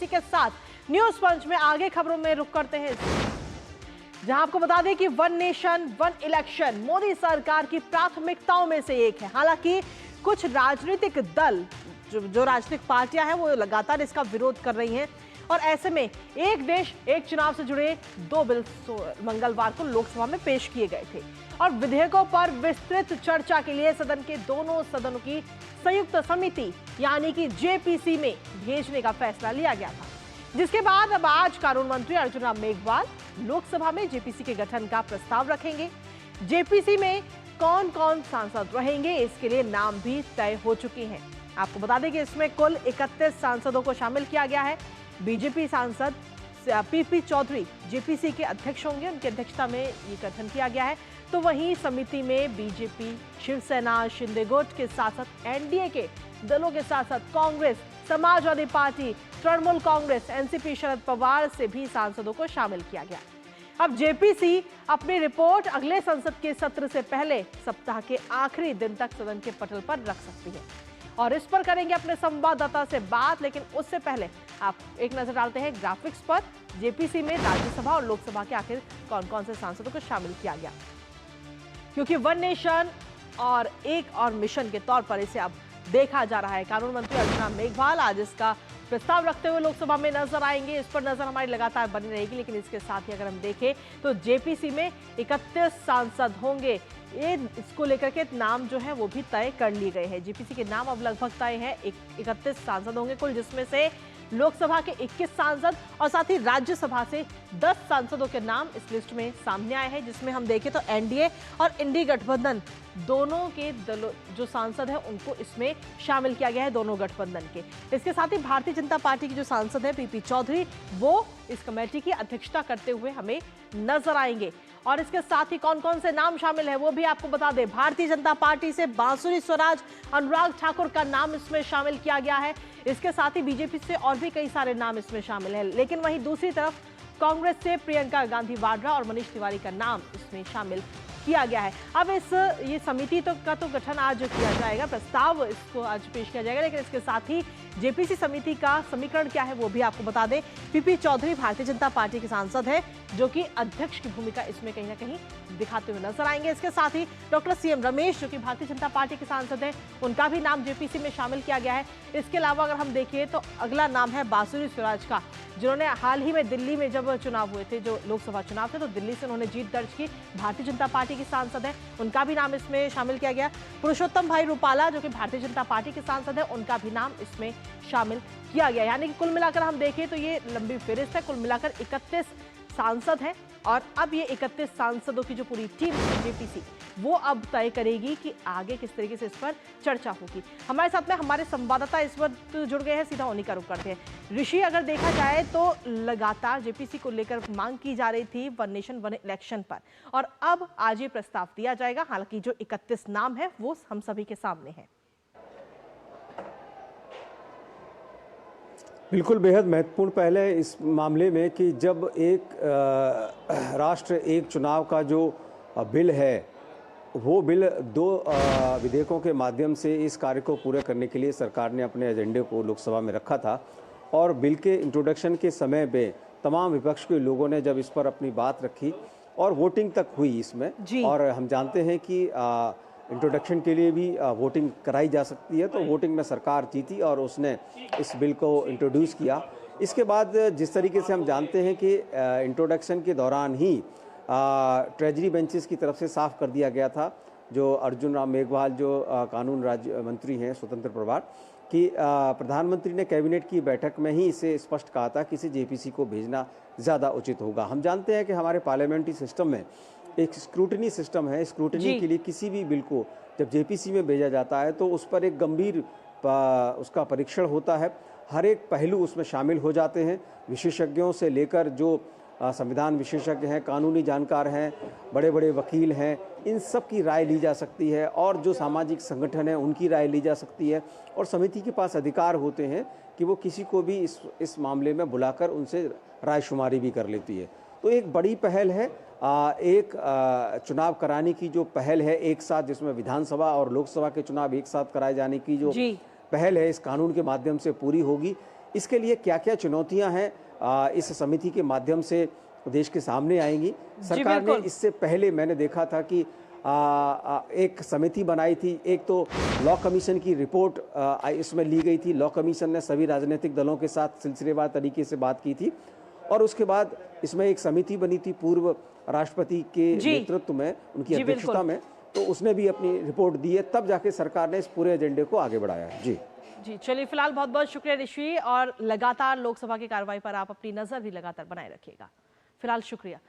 के साथ न्यूज पंच में आगे खबरों में रुक करते हैं, जहां आपको बता दें कि one nation one election Modi सरकार की प्राथमिकताओं में से एक है। हालांकि कुछ राजनीतिक दल, जो राजनीतिक पार्टियां हैं, वो लगातार इसका विरोध कर रही हैं और ऐसे में एक देश एक चुनाव से जुड़े 2 बिल मंगलवार को लोकसभा में पेश किए गए थे और विधेयकों पर विस्तृत चर्चा के लिए सदन के दोनों सदनों की संयुक्त समिति यानी कि जेपीसी में भेजने का फैसला लिया गया था, जिसके बाद अब आज कानून मंत्री अर्जुन राम मेघवाल लोकसभा में जेपीसी के गठन का प्रस्ताव रखेंगे। जेपीसी में कौन कौन सांसद रहेंगे, इसके लिए नाम भी तय हो चुके हैं। आपको बता दें कि इसमें कुल 31 सांसदों को शामिल किया गया है। बीजेपी सांसद पीपी चौधरी जेपीसी के अध्यक्ष होंगे, उनकी अध्यक्षता में ये गठन किया गया है। तो वहीं समिति में बीजेपी, शिवसेना, शिंदे गुट के साथ साथ एनडीए के दलों के साथ साथ कांग्रेस, समाजवादी पार्टी, तृणमूल कांग्रेस, एनसीपी, शरद पवार से भी सांसदों को शामिल किया गया। अब जेपीसी अपनी रिपोर्ट अगले संसद के सत्र से पहले सप्ताह के आखिरी दिन तक सदन के पटल पर रख सकती है और इस पर करेंगे अपने संवाददाता से बात। लेकिन उससे पहले आप एक नजर डालते हैं ग्राफिक्स पर। जेपीसी में राज्यसभा और लोकसभा के आखिर कौन कौन से सांसदों को शामिल किया गया, क्योंकि वन नेशन और एक और मिशन के तौर पर इसे अब देखा जा रहा है। कानून मंत्री अर्जुन राम मेघवाल आज इसका प्रस्ताव रखते हुए लोकसभा में नजर आएंगे। इस पर नजर हमारी लगातार बनी रहेगी। लेकिन इसके साथ ही अगर हम देखें तो जेपीसी में 31 सांसद होंगे। ये इसको लेकर के नाम जो है वो भी तय कर लिए गए हैं। जेपीसी के नाम अब लगभग तय है। 31 सांसद होंगे कुल, जिसमें से लोकसभा के 21 सांसद और साथ ही राज्यसभा से 10 सांसदों के नाम इस लिस्ट में सामने आए हैं, जिसमें हम देखें तो एनडीए और इंडी गठबंधन दोनों के दलों जो सांसद हैं उनको इसमें शामिल किया गया है, दोनों गठबंधन के। इसके साथ ही भारतीय जनता पार्टी के जो सांसद हैं पीपी चौधरी, वो इस कमेटी की अध्यक्षता करते हुए हमें नजर आएंगे। और इसके साथ ही कौन कौन से नाम शामिल है वो भी आपको बता दें। भारतीय जनता पार्टी से बांसुरी स्वराज अनुराग ठाकुर का नाम इसमें शामिल किया गया है। इसके साथ ही बीजेपी से और भी कई सारे नाम इसमें शामिल हैं। लेकिन वहीं दूसरी तरफ कांग्रेस से प्रियंका गांधी वाड्रा और मनीष तिवारी का नाम इसमें शामिल किया गया है। अब ये समिति का गठन आज किया जाएगा, प्रस्ताव इसको आज पेश किया जाएगा। लेकिन इसके साथ ही जेपीसी समिति का समीकरण क्या है वो भी आपको बता दें। पीपी चौधरी भारतीय जनता पार्टी के सांसद हैं, जो कि अध्यक्ष की भूमिका इसमें कहीं ना कहीं दिखाते हुए नजर आएंगे। इसके साथ ही डॉक्टर सीएम रमेश, जो कि भारतीय जनता पार्टी के सांसद हैं, उनका भी नाम जेपीसी में शामिल किया गया है। इसके अलावा अगर हम देखें तो अगला नाम है बांसुरी स्वराज का, जिन्होंने हाल ही में दिल्ली में जब चुनाव हुए थे, जो लोकसभा चुनाव थे, तो दिल्ली से उन्होंने जीत दर्ज की, भारतीय जनता पार्टी के सांसद हैं, उनका भी नाम इसमें शामिल किया गया। पुरुषोत्तम भाई रूपाला, जो कि भारतीय जनता पार्टी के सांसद हैं, उनका भी नाम इसमें शामिल किया गया। यानी कि कुल मिलाकर हम देखें तो ये लंबी फहरिस्त है। कुल मिलाकर 31 सांसद हैं और अब ये 31 सांसदों की जो पूरी टीम है जेपीसी, वो अब तय करेगी कि आगे किस तरीके से इस पर चर्चा होगी। हमारे साथ में हमारे संवाददाता इस वक्त जुड़ गए हैं, सीधा उन्हीं का रुख करते हैं। ऋषि, अगर देखा जाए तो लगातार जेपीसी को लेकर मांग की जा रही थी वन नेशन वन इलेक्शन पर, और अब आज ये प्रस्ताव दिया जाएगा। हालांकि जो 31 नाम है वो हम सभी के सामने है। बिल्कुल बेहद महत्वपूर्ण पहले इस मामले में कि जब एक राष्ट्र एक चुनाव का जो बिल है, वो बिल 2 विधेयकों के माध्यम से इस कार्य को पूरा करने के लिए सरकार ने अपने एजेंडे को लोकसभा में रखा था। और बिल के इंट्रोडक्शन के समय में तमाम विपक्ष के लोगों ने जब इस पर अपनी बात रखी और वोटिंग तक हुई इसमें, और हम जानते हैं कि इंट्रोडक्शन के लिए भी वोटिंग कराई जा सकती है, तो वोटिंग में सरकार जीती और उसने इस बिल को इंट्रोड्यूस किया। इसके बाद जिस तरीके से हम जानते हैं कि इंट्रोडक्शन के दौरान ही ट्रेजरी बेंचेस की तरफ से साफ कर दिया गया था, जो अर्जुन राम मेघवाल जो कानून राज्य मंत्री हैं स्वतंत्र प्रभार, कि प्रधानमंत्री ने कैबिनेट की बैठक में ही इसे स्पष्ट कहा था कि इसे जेपीसी को भेजना ज़्यादा उचित होगा। हम जानते हैं कि हमारे पार्लियामेंट्री सिस्टम में एक स्क्रूटनी सिस्टम है। स्क्रूटनी के लिए किसी भी बिल को जब जेपीसी में भेजा जाता है तो उस पर एक गंभीर उसका परीक्षण होता है। हर एक पहलू उसमें शामिल हो जाते हैं, विशेषज्ञों से लेकर जो संविधान विशेषज्ञ हैं, कानूनी जानकार हैं, बड़े बड़े वकील हैं, इन सब की राय ली जा सकती है, और जो सामाजिक संगठन है उनकी राय ली जा सकती है। और समिति के पास अधिकार होते हैं कि वो किसी को भी इस मामले में बुलाकर उनसे रायशुमारी भी कर लेती है। तो एक बड़ी पहल है, एक चुनाव कराने की जो पहल है एक साथ, जिसमें विधानसभा और लोकसभा के चुनाव एक साथ कराए जाने की जो पहल है, इस कानून के माध्यम से पूरी होगी। इसके लिए क्या क्या चुनौतियां हैं इस समिति के माध्यम से देश के सामने आएंगी। सरकार ने इससे पहले मैंने देखा था कि एक समिति बनाई थी। एक तो लॉ कमीशन की रिपोर्ट इसमें ली गई थी। लॉ कमीशन ने सभी राजनीतिक दलों के साथ सिलसिलेवार तरीके से बात की थी और उसके बाद इसमें एक समिति बनी थी पूर्व राष्ट्रपति के नेतृत्व में, उनकी अध्यक्षता में, तो उसने भी अपनी रिपोर्ट दी है। तब जाके सरकार ने इस पूरे एजेंडे को आगे बढ़ाया है। जी चलिए, फिलहाल बहुत बहुत शुक्रिया ऋषि, और लगातार लोकसभा की कार्रवाई पर आप अपनी नजर भी लगातार बनाए रखिएगा। फिलहाल शुक्रिया।